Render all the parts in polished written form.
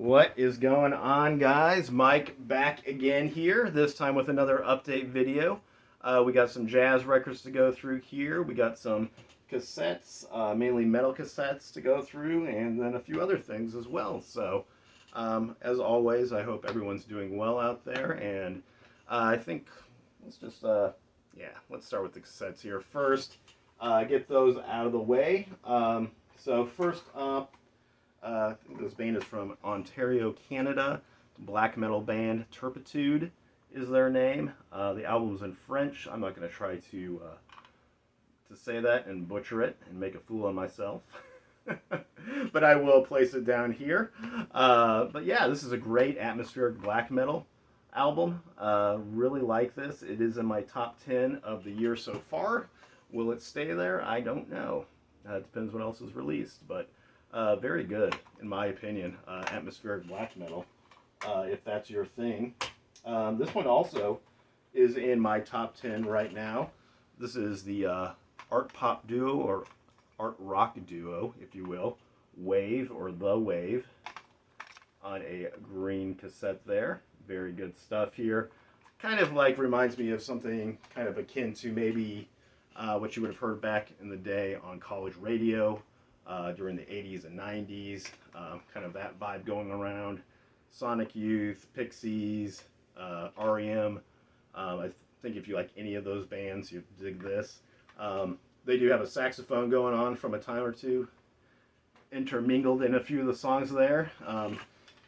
What is going on, guys? Mike back again here, this time with another update video. We got some jazz records to go through here. We got some cassettes, mainly metal cassettes to go through, and then a few other things as well. So, as always, I hope everyone's doing well out there, and I think let's just, let's start with the cassettes here first. Get those out of the way. So first up, I think this band is from Ontario, Canada. Black metal band Turpitude is their name. The album's in French. I'm not going to try to say that and butcher it and make a fool of myself. But I will place it down here. But yeah, this is a great atmospheric black metal album. Really like this. It is in my top 10 of the year so far. Will it stay there? I don't know. It depends what else is released, but very good, in my opinion, atmospheric black metal, if that's your thing. This one also is in my top 10 right now. This is the art pop duo, or art rock duo, if you will, Wave, or The Wave, on a green cassette there. Very good stuff here. Kind of like reminds me of something kind of akin to maybe what you would have heard back in the day on college radio. During the 80s and 90s, kind of that vibe going around. Sonic Youth, Pixies, REM. I think if you like any of those bands, you dig this. They do have a saxophone going on from a time or two, intermingled in a few of the songs there.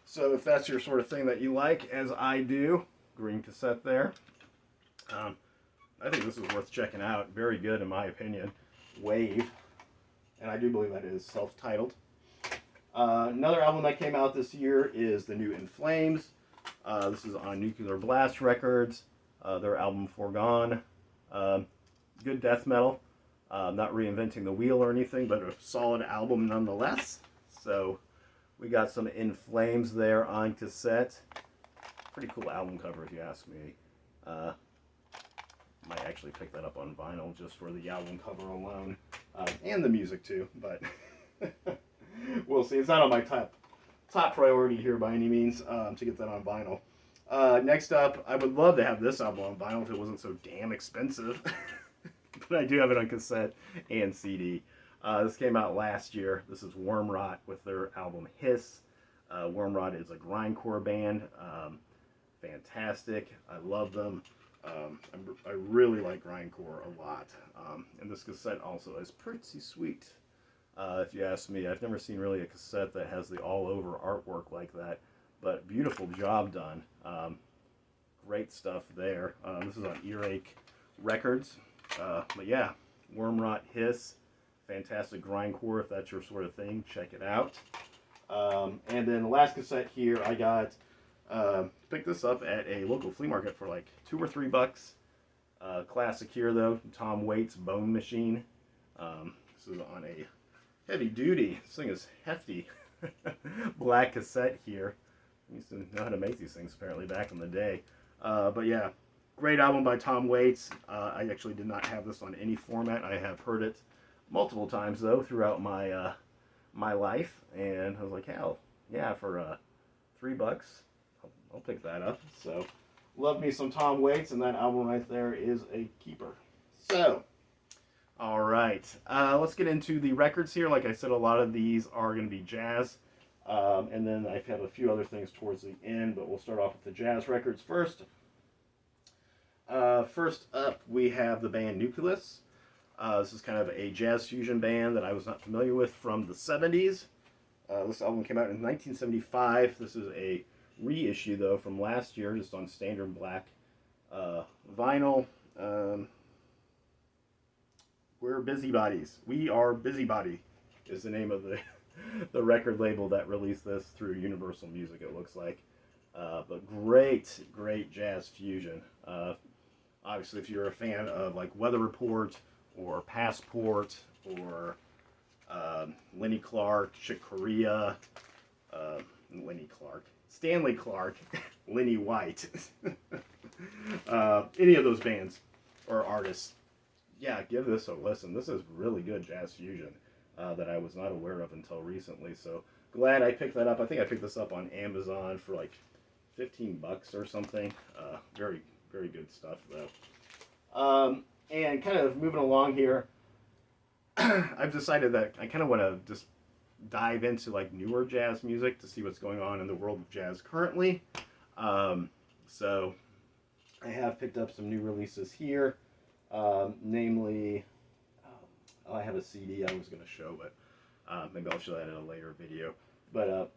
So if that's your sort of thing that you like, as I do, green cassette there. I think this is worth checking out. Very good in my opinion. Wave. And I do believe that is self-titled. Another album that came out this year is the new In Flames. This is on Nuclear Blast Records. Their album Foregone. Good death metal. Not reinventing the wheel or anything, but a solid album nonetheless. So we got some In Flames there on cassette. Pretty cool album cover if you ask me. Might actually pick that up on vinyl just for the album cover alone, and the music too, but we'll see. It's not on my top priority here by any means, to get that on vinyl. Next up, I would love to have this album on vinyl if it wasn't so damn expensive, but I do have it on cassette and CD. This came out last year. This is Wormrot with their album Hiss. Wormrot is a grindcore band. Fantastic. I love them. I really like grindcore a lot, and this cassette also is pretty sweet, if you ask me. I've never seen really a cassette that has the all-over artwork like that, but beautiful job done. Great stuff there. This is on Earache Records, but yeah, Wormrot Hiss, fantastic grindcore if that's your sort of thing. Check it out. And then the last cassette here, I got picked this up at a local flea market for like $2 or $3. Classic here though, Tom Waits' Bone Machine. This is on a heavy duty, this thing is hefty, black cassette here. I used to know how to make these things apparently back in the day. But yeah, great album by Tom Waits. I actually did not have this on any format. I have heard it multiple times though throughout my my life, and I was like, hell yeah, for $3. I'll pick that up. So, love me some Tom Waits, and that album right there is a keeper. So, all right, let's get into the records here. Like I said, a lot of these are going to be jazz, and then I have a few other things towards the end, but we'll start off with the jazz records first. First up, we have the band Nucleus. This is kind of a jazz fusion band that I was not familiar with from the 70s. This album came out in 1975. This is a reissue though from last year, just on standard black vinyl. We're Busybodies. We Are Busybody is the name of the record label that released this through Universal Music, it looks like. But great jazz fusion. Obviously, if you're a fan of like Weather Report or Passport or Lenny Clark, Chick Corea, Stanley Clark, Lenny White, any of those bands or artists, yeah, give this a listen. This is really good jazz fusion that I was not aware of until recently. So glad I picked that up. I think I picked this up on Amazon for like $15 or something. Very, very good stuff though. And kind of moving along here, I've decided that I kind of want to just dive into like newer jazz music to see what's going on in the world of jazz currently. So I have picked up some new releases here, namely, I have a CD I was going to show, but maybe I'll show that in a later video. But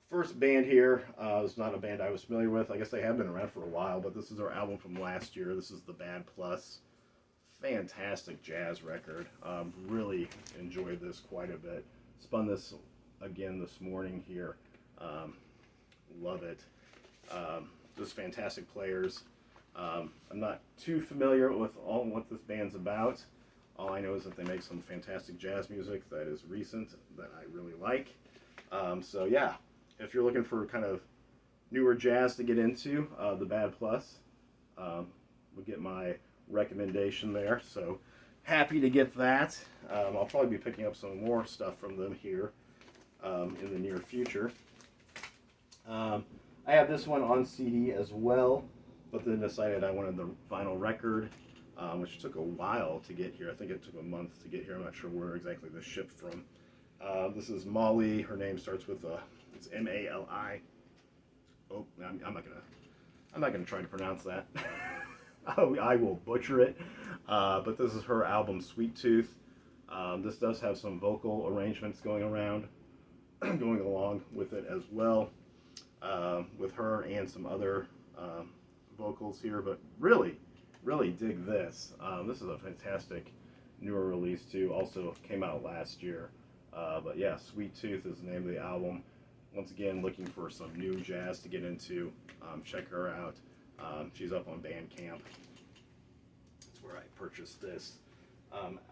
first band here is not a band I was familiar with. I guess they have been around for a while, but this is our album from last year. This is The Bad Plus. Fantastic jazz record. Really enjoyed this quite a bit. Spun this again this morning here. Love it. Just fantastic players. I'm not too familiar with what this band's about. All I know is that they make some fantastic jazz music that is recent that I really like. So yeah, if you're looking for kind of newer jazz to get into, The Bad Plus would get my recommendation there. So happy to get that. I'll probably be picking up some more stuff from them here in the near future. I have this one on CD as well, but then decided I wanted the vinyl record, which took a while to get here. I think it took a month to get here. I'm not sure where exactly this shipped from. This is Molly. Her name starts with it's M-A-L-I. Oh, I'm not gonna try to pronounce that. I will butcher it. But this is her album Sweet Tooth. This does have some vocal arrangements going along with it as well, with her and some other vocals here. But really dig this. This is a fantastic newer release too. Also came out last year. But yeah, Sweet Tooth is the name of the album. Once again, looking for some new jazz to get into. Check her out. She's up on Bandcamp. That's where I purchased this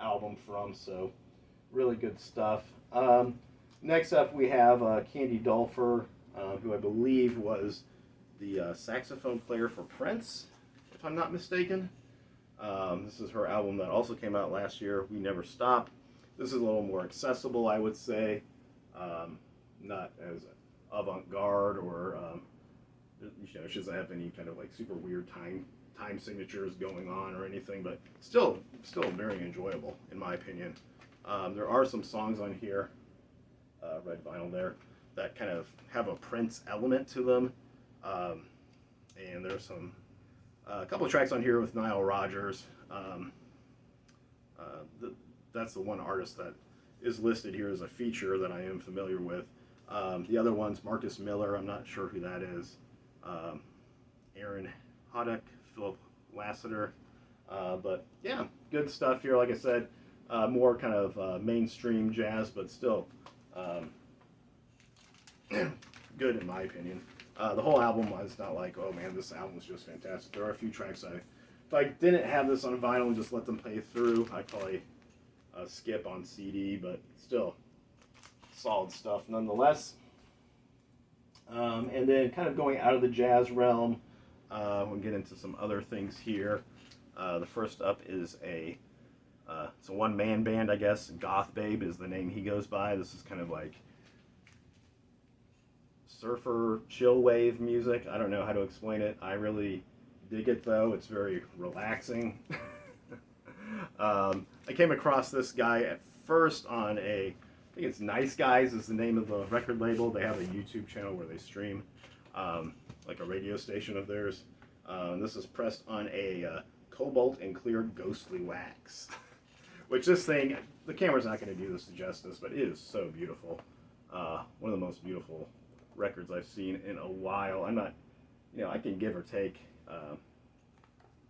album from. So really good stuff. Next up we have Candy Dulfer, who I believe was the saxophone player for Prince, if I'm not mistaken. This is her album that also came out last year, We Never Stop. This is a little more accessible, I would say. Not as avant-garde or, she doesn't have any kind of like super weird time signatures going on or anything, but still very enjoyable in my opinion. There are some songs on here, red vinyl there, that kind of have a Prince element to them. And there's a couple of tracks on here with Nile Rodgers. That's the one artist that is listed here as a feature that I am familiar with. The other one's Marcus Miller. I'm not sure who that is. Aaron Hoddock, Philip Lassiter. But yeah, good stuff here. Like I said, more kind of mainstream jazz, but still good in my opinion. The whole album was not like, oh man, this album was just fantastic. There are a few tracks if I didn't have this on vinyl and just let them play through, I'd probably skip on CD, but still solid stuff nonetheless. And then kind of going out of the jazz realm, we'll get into some other things here. The first up is it's a one-man band, I guess. Goth Babe is the name he goes by. This is kind of like surfer chill wave music. I don't know how to explain it. I really dig it though. It's very relaxing. I came across this guy at first on I think it's Nice Guys is the name of the record label. They have a YouTube channel where they stream like a radio station of theirs. This is pressed on a cobalt and clear ghostly wax, which this thing, the camera's not going to do this justice, but it is so beautiful. One of the most beautiful records I've seen in a while. I'm not, I can give or take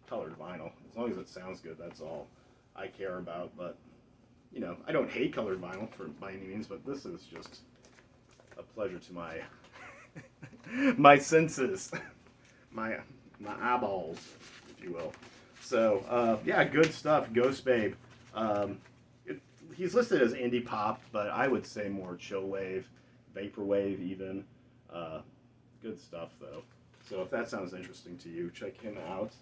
colored vinyl. As long as it sounds good, that's all I care about. But, I don't hate colored vinyl by any means, but this is just a pleasure to my my senses, my eyeballs, if you will. So, yeah, good stuff. Ghost Babe. He's listed as indie pop, but I would say more chill wave, vaporwave even. Good stuff, though. So if that sounds interesting to you, check him out.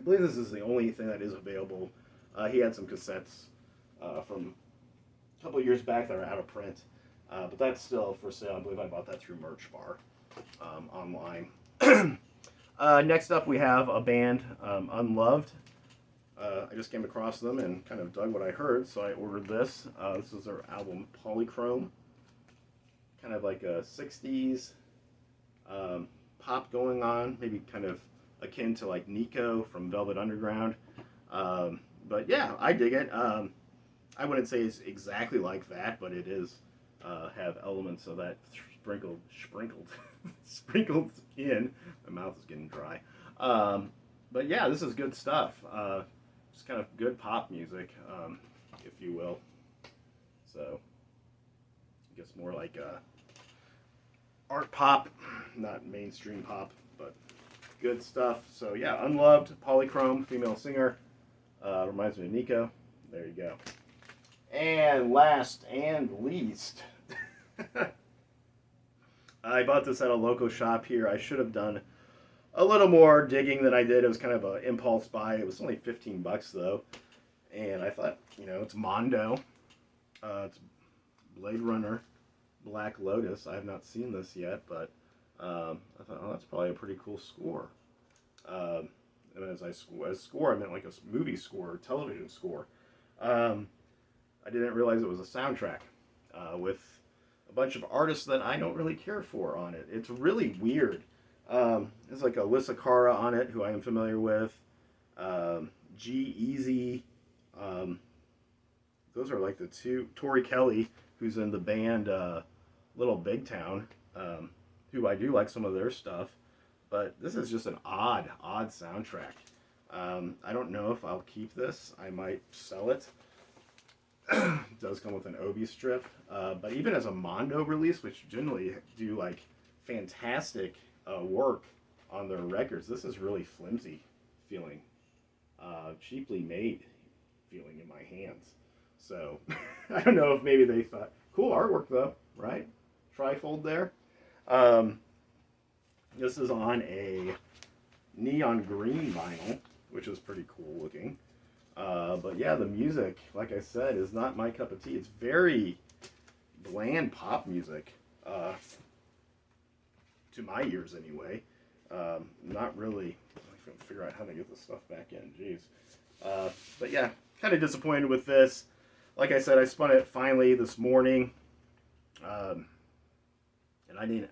I believe this is the only thing that is available. He had some cassettes from a couple years back that are out of print. But that's still for sale. I believe I bought that through Merch Bar online. Next up, we have a band, Unloved. I just came across them and kind of dug what I heard, so I ordered this. This is their album Polychrome. Kind of like a 60s pop going on, maybe kind of akin to like Nico from Velvet Underground. But yeah, I dig it. I wouldn't say it's exactly like that, but it is have elements of that sprinkled in. My mouth is getting dry. But yeah, this is good stuff. Just kind of good pop music, if you will. So, I guess more like art pop, not mainstream pop, but good stuff. So yeah, Unloved, Polychrome, female singer. Reminds me of Nico. There you go. And last and least, I bought this at a local shop here. I should have done a little more digging than I did. It was kind of an impulse buy. It was only 15 bucks though. And I thought, you know, it's Mondo. It's Blade Runner, Black Lotus. I have not seen this yet, but I thought, oh, that's probably a pretty cool score. And as score, I meant like a movie score or television score. I didn't realize it was a soundtrack with a bunch of artists that I don't really care for on it. It's really weird. There's like Alyssa Cara on it, who I am familiar with. G-Eazy. Those are like the two. Tori Kelly, who's in the band Little Big Town, who I do like some of their stuff. But this is just an odd soundtrack. I don't know if I'll keep this. I might sell it. It does come with an Obi strip. But even as a Mondo release, which generally do like fantastic work on their records, this is really flimsy feeling. Cheaply made feeling in my hands. So, I don't know if maybe they thought, cool artwork though, right? Trifold there. This is on a neon green vinyl, which is pretty cool looking. But yeah, the music, like I said, is not my cup of tea. It's very bland pop music, to my ears anyway. Not really. I can figure out how to get this stuff back in. Jeez. But yeah, kind of disappointed with this. Like I said, I spun it finally this morning. And I didn't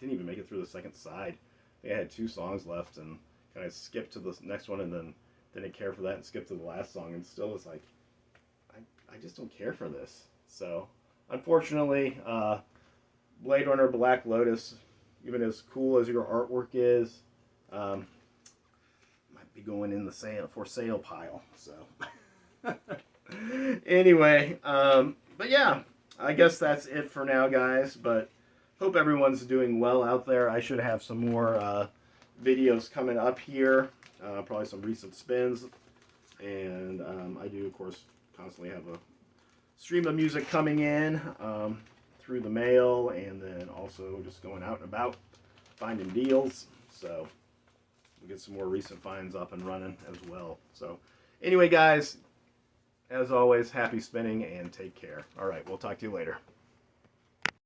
even make it through the second side. I think I had 2 songs left and kind of skipped to the next one and then didn't care for that and skipped to the last song and still was like, I just don't care for this. So, unfortunately, Blade Runner Black Lotus, even as cool as your artwork is, might be going in the for sale pile. So, anyway, but yeah, I guess that's it for now, guys. But hope everyone's doing well out there. I should have some more videos coming up here, probably some recent spins, and I do, of course, constantly have a stream of music coming in through the mail, and then also just going out and about finding deals. So we'll get some more recent finds up and running as well. So anyway, guys, as always, happy spinning and take care. All right, we'll talk to you later.